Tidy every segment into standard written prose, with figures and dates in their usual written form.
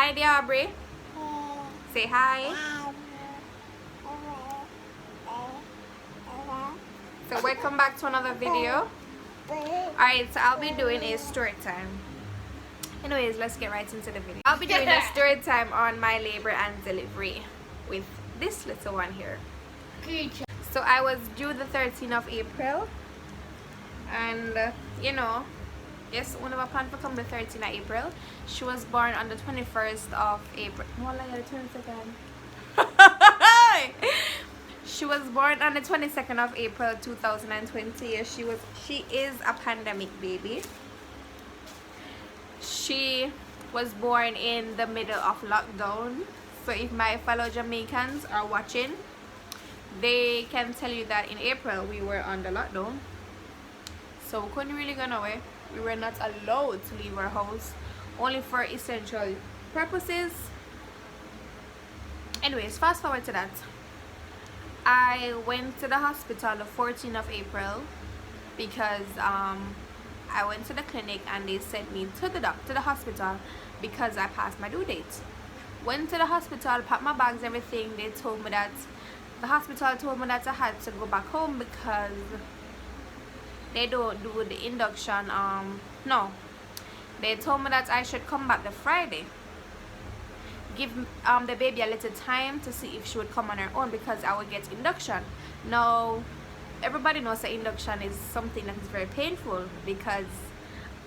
hi, dear Aubrey. Say hi. So welcome back to another video. Alright, so I'll be doing a story time. Anyways, let's get right into the video. I'll be doing a story time on my labor and delivery with this little one here. So I was due the 13th of April, and you know, yes, one of our planned to come the 13th of April. She was born on the 21st of April. No, like the 22nd. She was born on the 22nd of April 2020. She is a pandemic baby. She was born in the middle of lockdown. So if my fellow Jamaicans are watching, they can tell you that in April we were under lockdown. So we couldn't really go nowhere. We were not allowed to leave our house, only for essential purposes. Anyways, fast forward to that. I went to the hospital the 14th of April because I went to the clinic and they sent me to the hospital because I passed my due date. Went to the hospital, packed my bags, everything. They told me that the hospital told me that I had to go back home because they don't do the induction. No, they told me that I should come back the Friday, give the baby a little time to see if she would come on her own because I would get induction. Now everybody knows that induction is something that is very painful because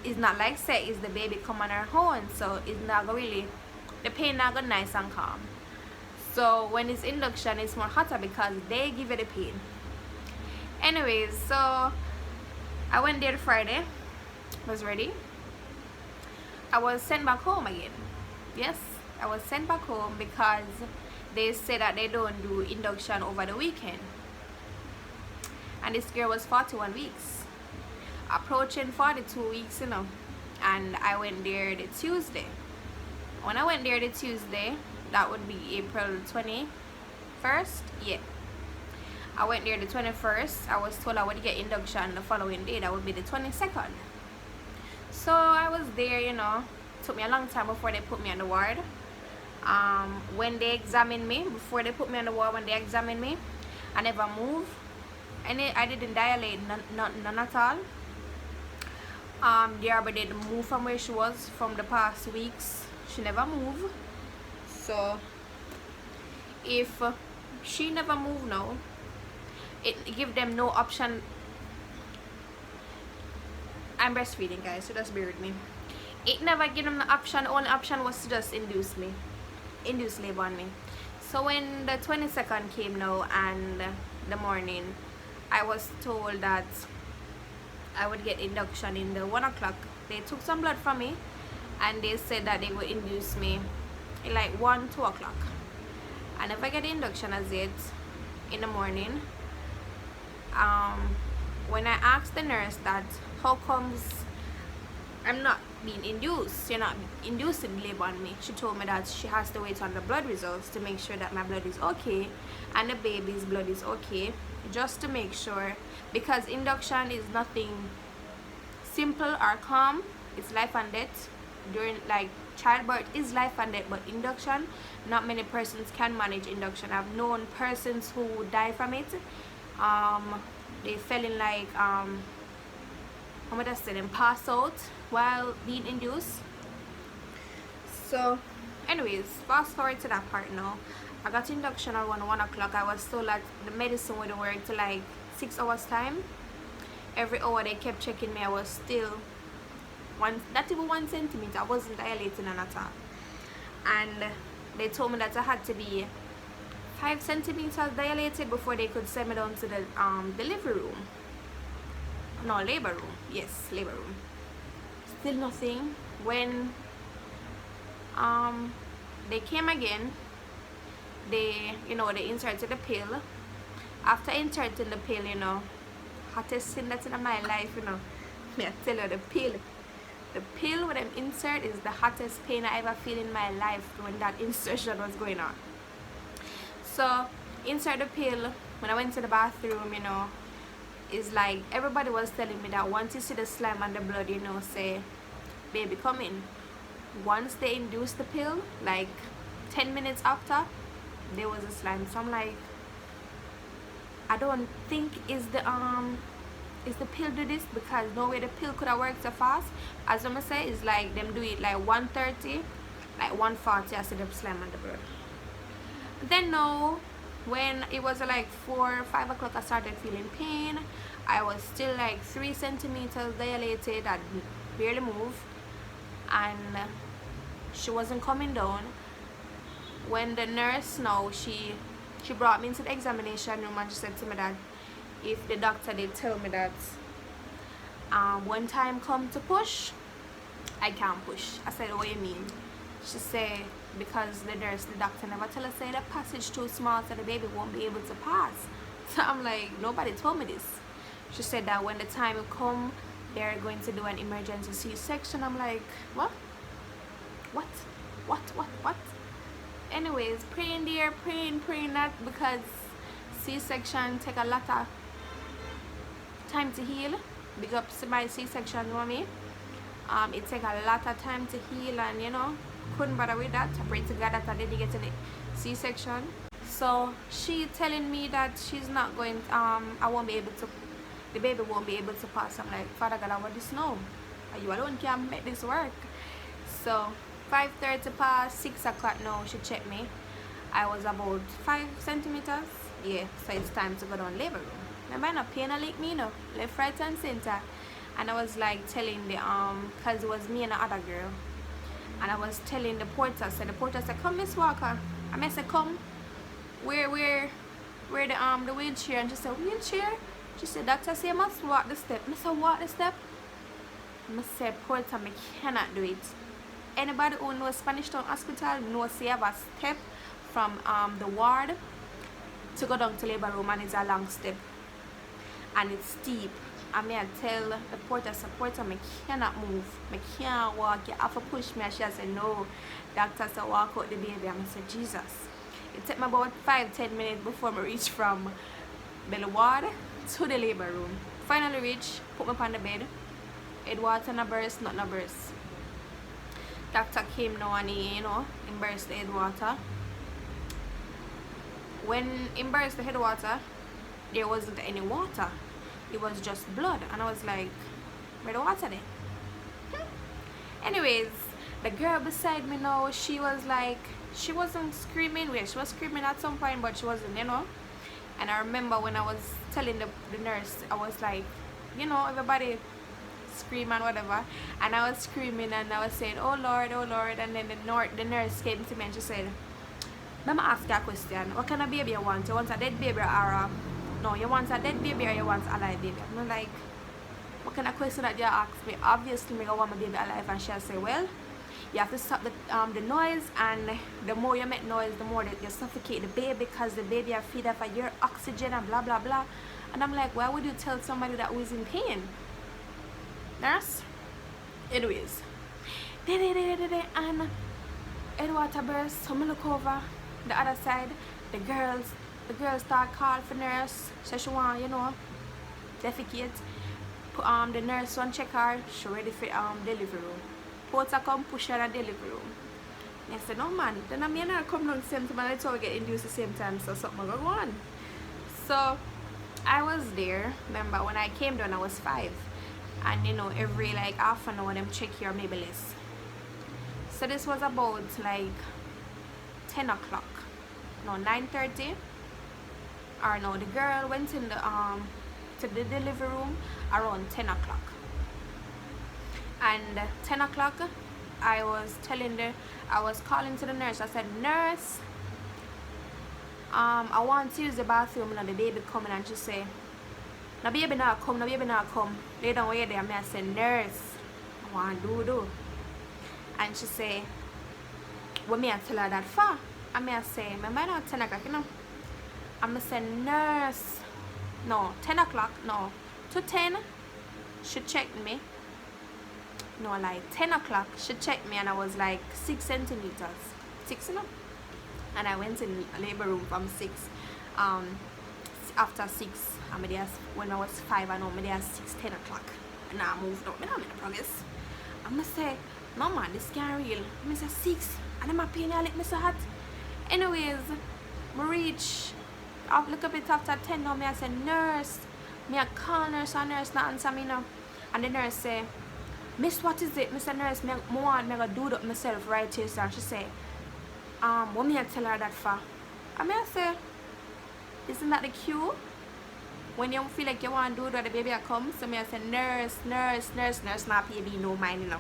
it's not like say is the baby come on her own, so it's not really, the pain not go nice and calm. So when it's induction, it's more hotter because they give you the pain. Anyways, so I went there Friday, was ready. I was sent back home again. Yes, I was sent back home because they said that they don't do induction over the weekend. And this girl was 41 weeks, approaching 42 weeks, you know. And I went there the Tuesday. When I went there the Tuesday, that would be April 21st. Yeah, I went there the 21st. I was told I would get induction the following day, that would be the 22nd. So I was there, you know. Took me a long time before they put me on the ward. When they examined me, before they put me on the ward, when they examined me, I never moved. And I didn't dilate, none at all. Diarba didn't move from where she was from the past weeks. She never moved. So if she never moved now, it give them no option. I'm breastfeeding, guys, so just bear with me. It never give them the option. The only option was to just induce labor on me. So when the 22nd came now and the morning, I was told that I would get induction in the 1 o'clock. They took some blood from me and they said that they would induce me in like 1, 2 o'clock. And if I get the induction as yet in the morning, when I asked the nurse that how comes I'm not being induced, you're not inducing labor on me, she told me that she has to wait on the blood results to make sure that my blood is okay and the baby's blood is okay, just to make sure, because induction is nothing simple or calm. It's life and death. During like childbirth is life and death, but induction, not many persons can manage induction. I've known persons who die from it. They fell in like how much I said, and pass out while being induced. So anyways, fast forward to that part now. I got induction around 1 o'clock. I was told that the medicine would work to like 6 hours time. Every hour they kept checking me. I was still not even 1 centimeter. I wasn't dilating at all. And they told me that I had to be 5 centimeters dilated before they could send me down to the delivery room. No, labor room. Yes, labor room. Still nothing. When they came again, they inserted the pill. After inserting the pill, hottest thing that's in my life, me I tell you, the pill when them insert is the hottest pain I ever feel in my life when that insertion was going on. So insert the pill. When I went to the bathroom, it's like everybody was telling me that once you see the slime and the blood, say, baby, come in. once they induced the pill, like 10 minutes after, there was a slime. So I'm like, I don't think is the pill do this, because no way the pill could have worked so fast. As I'm say, it's like them do it like 1:30, like 1:40, I see them slam on the bird. Then no, when it was like 4 5 o'clock, I started feeling pain. I was still like 3 centimeters dilated. I barely moved, and she wasn't coming down. When the nurse now she brought me into the examination room, and she said to me that if the doctor did tell me that when time come to push, I can't push. I said, what do you mean? She said, because the doctor never tell us say the passage too small so the baby won't be able to pass. So I'm like, nobody told me this. She said that when the time will come, they're going to do an emergency C-section. I'm like, what? Anyways, praying there, praying that, because C-section take a lot of time to heal. Big up to my C-section, you know what I mean? It take a lot of time to heal, and you know, couldn't bother with that. I pray to God that I didn't get any C-section. So she telling me that she's not going I won't be able to, the baby won't be able to pass. I'm like, Father God, I want this now. You alone can make this work. So 5:30 past 6 o'clock now, she checked me. I was about 5 centimeters. Yeah, so it's time to go down labor room. Remember, not pain a lick me, no, left, right, and center. And I was like telling the cause it was me and the other girl, and I was telling the porter. So the porter said, "Come, Miss Walker." And I said, "Come, where the wheelchair?" And she said, "Wheelchair?" She said, "Doctor say I must walk the step." I said, "Walk the step?" I said, "Porter, I cannot do it." Anybody who knows Spanish Town Hospital knows they have a step from the ward to go down to labor room, and it's a long step and it's steep. I may tell the porter, "Porter, I cannot move, I can't walk, you have to push me." And she said, "No." Doctor said, "Walk out the baby." And I said, Jesus. It took me about 5-10 minutes before I reached from the ward to the labor room. Finally reached, put me on the bed. Edwater no burst, not no burst. Doctor came now and he, you know, burst the head water. When he burst the head water, there wasn't any water. It was just blood. And I was like, where the water there? Anyways, the girl beside me now, she was like, she wasn't screaming. Well, she was screaming at some point, but she wasn't, you know. And I remember when I was telling the nurse, I was like, you know, everybody scream and whatever, and I was screaming and I was saying, "Oh Lord, oh Lord." And then the nurse came to me and she said, "Let me ask you a question. What kind of baby you want? You want a dead baby or a no, you want a dead baby or you want a alive baby?" I'm like, what kind of question that you ask me? Obviously I want my baby alive. And she said, "Well, you have to stop the noise, and the more you make noise, the more that you suffocate the baby, because the baby are feed off of your oxygen and blah blah blah." And I'm like, why would you tell somebody that who is in pain? Nurse? Anyways, and Edwater burst. So I look over the other side. The girls start calling for nurse. So she want, you know, defecate. The nurse want check her. She ready for delivery room. Porter come push her in the delivery room. And I said, "No man, then I'm gonna come down the same time, and let's all get induced the same time, so something will go on." So I was there. Remember when I came down, I was 5. And you know, every like half an hour them check your maybe list. So this was about like 10 o'clock, no, 9:30, or no, the girl went in the to the delivery room around 10 o'clock. And 10 o'clock, I was calling to the nurse. I said, "Nurse, I want to use the bathroom." And the baby coming, and she say, "No baby not come, no baby not come. Lay down where there." I say, "Nurse, I want to do." And she say, "What me I tell her that for?" And I say, "Remember now 10 o'clock, you know?" I say, "Nurse, no, 10 o'clock, no, to 10, she checked me." No, like 10 o'clock, she checked me, and I was like 6 centimeters. 6, you know? And I went in labor room from 6. After 6, when I was 5, I know I 6, 10 o'clock. And I moved up, I made a progress. I must say, No man, this can't real. I say 6 and I'm a pain I lick me so hot. Anyways, I reach look up it after 10 now. Me I say nurse. Me I call nurse and nurse not answer me now. And the nurse say, Miss, what is it? Mr. Nurse, me want me go do it myself right here, sir. She say, what me I tell her that for? And me I say, isn't that the cue? When you feel like you want to do that, the baby I come. So me I say, nurse, not baby, no mind, you know.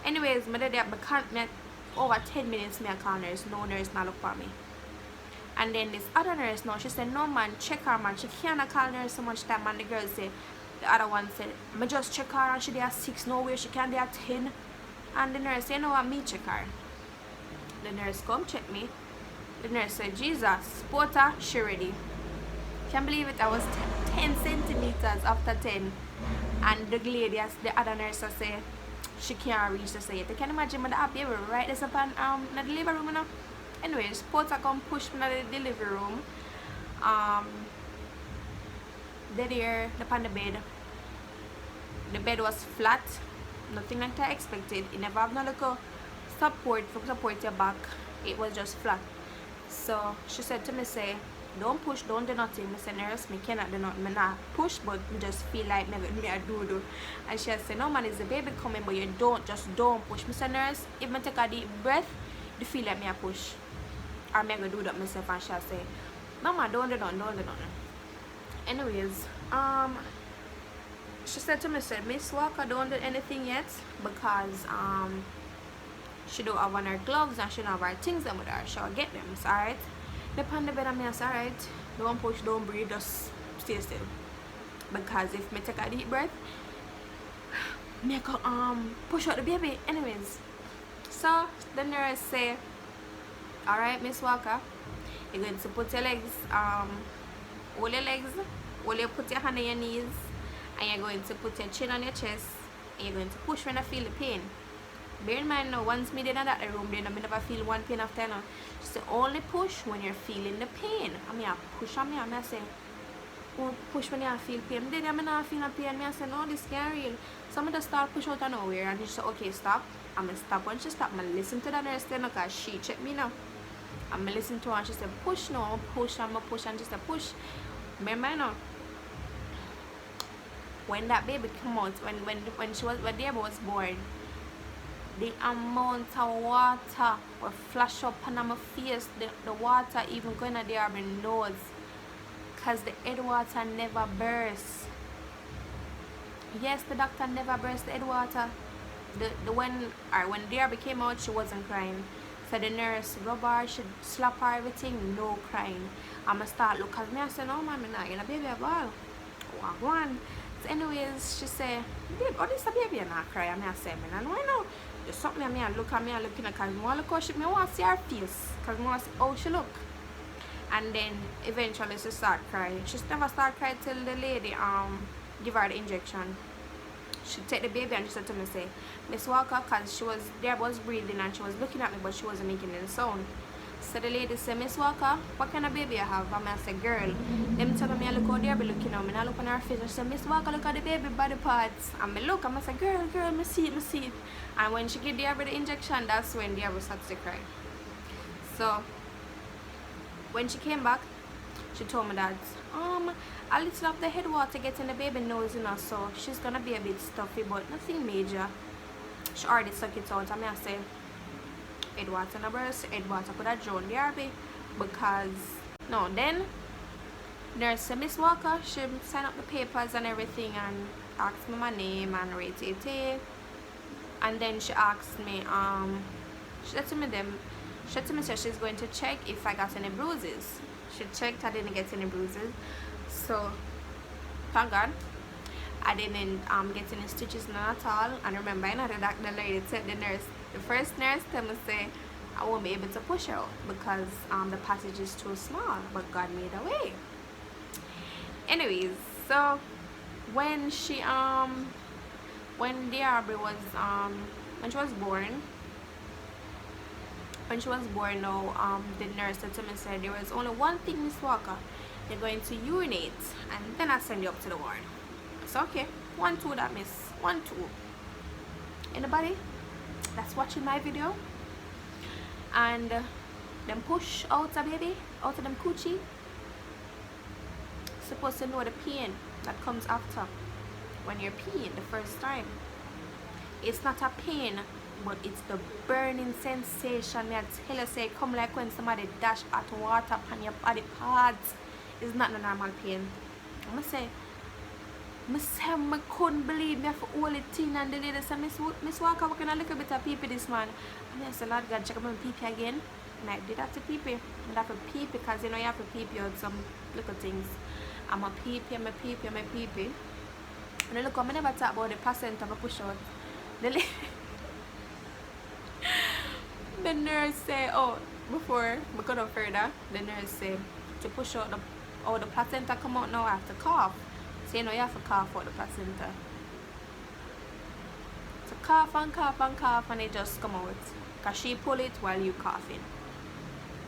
Anyways, me did that because me over 10 minutes me I call nurse. No nurse not look for me. And then this other nurse now, she said, no man, check her man. She can't call nurse so much time. And the girl said, the other one said, I just check her and she there 6 nowhere, she can't there 10. And the nurse said, you know what, me check her. The nurse come check me. The nurse said, Jesus, Porter, she ready. Can't believe it, I was 10 centimeters after 10. And the lady, the other nurse say, she can't reach to say it. You can imagine my baby right this upon the delivery room, you know. Anyways, Porter come push me to the delivery room. There upon the bed. The bed was flat, nothing like I expected. It never have no little support for support your back. It was just flat. So she said to me, say, don't push, don't do nothing. I said, nurse, me cannot do nothing. Me not push, but me just feel like me I do. And she said, no man, it's the baby coming, but you don't push. I said, nurse, if I take a deep breath, you feel like me I push. Or me I go do that myself. And she said, no man, don't do nothing. Anyways, she said to me, said, Miss Walker don't do anything yet because she don't have on her gloves and she don't have her things them with her. She'll get them, so alright. Upon the bed and me I say, alright, don't push, don't breathe, just stay still. Because if me take a deep breath, me I go push out the baby. Anyways. So the nurse say, alright, Miss Walker, you're going to put your legs, hold your legs, put your hand on your knees, and you're going to put your chin on your chest, and you're going to push when I feel the pain. Bear in mind now, once me did that the room, then I never feel one pain after now. She said, only push when you're feeling the pain. I mean, I push on me, and I say, oh, push when you feel pain. Then I not feel no pain. I say, no, this can't real. So I just start push out of nowhere, and she said, okay, stop. I'm going to stop. When she stop, I'm going to listen to the nurse then because she checked me now. I'm going to listen to her, and she said, push now, push, I'm going to push, and she said, push. Remember now, when that baby came out, when the baby was born, the amount of water will flash up on my face, the water even going to there my nose, because the head water never bursts. Yes, the doctor never burst the head water. When the baby came out, she wasn't crying. So the nurse rub her, she slap her, everything, no crying. I'ma start look at me, I said, no man, I'm not gonna baby a ball. Oh, go on. So anyways, she said, babe, oh, this a baby and not cry. And I said, man, and why not? Just something at me and look at me and looking at her, because I want to look how she, I want to see her face, because I want to see how she look. And then eventually she start crying. She never start crying till the lady give her the injection. She take the baby and she said to me, say, Miss Walker, because she was there, was breathing and she was looking at me, but she wasn't making any sound. So the lady said, Miss Walker, what kind of baby I have? And I said, girl. Them tell me I look how they be looking at me. And I look on her face and she said, Miss Walker, look at the baby body parts. And I look and I said, girl, me see it. And when she give the baby the injection, that's when the baby starts to cry. So when she came back, she told me that a little of the head water getting the baby nose, you know, so she's gonna be a bit stuffy, but nothing major. She already suck it out. I say, head water no burst, head water could have drowned the baby, because no. Then nurse said, Miss Walker, she signed up the papers and everything and asked me my name and rate it. And then she asked me, she said to me so she's going to check if I got any bruises. She checked, I didn't get any bruises, so thank God I didn't get any stitches, none at all. And remember, you know, the lady said, the first nurse told me, say, I won't be able to push her out because the passage is too small, but God made a way. Anyways, so when she when the baby was when she was born now, the nurse said to me, said, there was only one thing, Miss Walker, you're going to urinate and then I send you up to the ward. So okay, 1 2 that miss 1 2. Anybody? that's watching my video, and them push out a baby out of them coochie, supposed to know the pain that comes after when you're peeing the first time. It's not a pain, but it's the burning sensation. I tell you, say, come like when somebody dash hot water upon your body parts. It's not a normal pain. I say I couldn't believe me have to hold it in, and the lady said, Miss Walker, working a little bit of pee-pee this man. And I said, Lord God, check up my pee-pee again. And I did that to pee-pee. And I have to pee because you know you have to pee-pee out some little things. I'm a pee-pee, I'm a pee-pee, I'm a pee-pee. And then look, I never talk about the placenta I push out. The nurse say, oh, before we go no further, the nurse say to push out the placenta come out now, I have to cough. So you know you have to cough out the placenta. So cough and cough and cough, and it just come out. Cause she pull it while you coughing.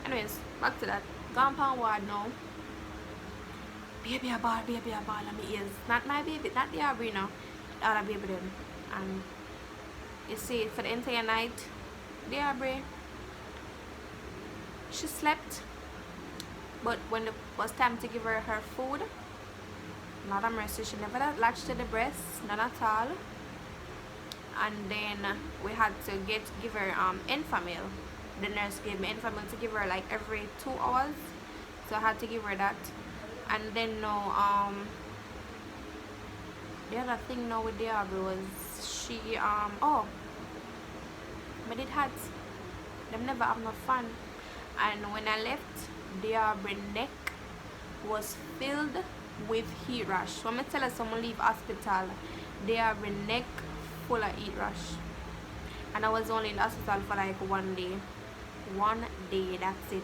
Anyways, back to that. Gone pan ward now. Baby a ball, and me is not my baby, not the Aubrey now. The other baby then. And you see, for the entire night, the Aubrey, she slept, but when it was time to give her food, not a mercy, she never latched to the breast, not at all. And then we had to give her Enfamil. The nurse gave me Enfamil to give her like every 2 hours, so I had to give her that. And then now the other thing now with the Aubrey was she oh, but it had them never have no fun. And when I left, the Aubrey neck was filled with heat rash. When I tell her someone leave hospital, the Aubrey neck full of heat rash. And I was only in the hospital for like 1 day. 1 day, that's it.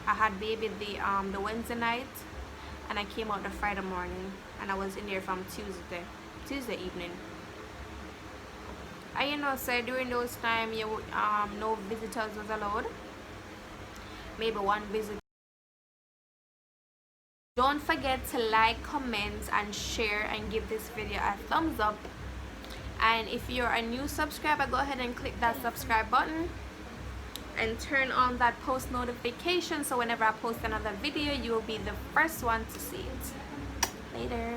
I had baby the Wednesday night, and I came out the Friday morning, and I was in there from Tuesday evening. I you know say during those time you no visitors was allowed. Maybe 1 visit. Don't forget to like, comment, and share, and give this video a thumbs up. And if you're a new subscriber, go ahead and click that subscribe button and turn on that post notification, so whenever I post another video, you will be the first one to see it. Later.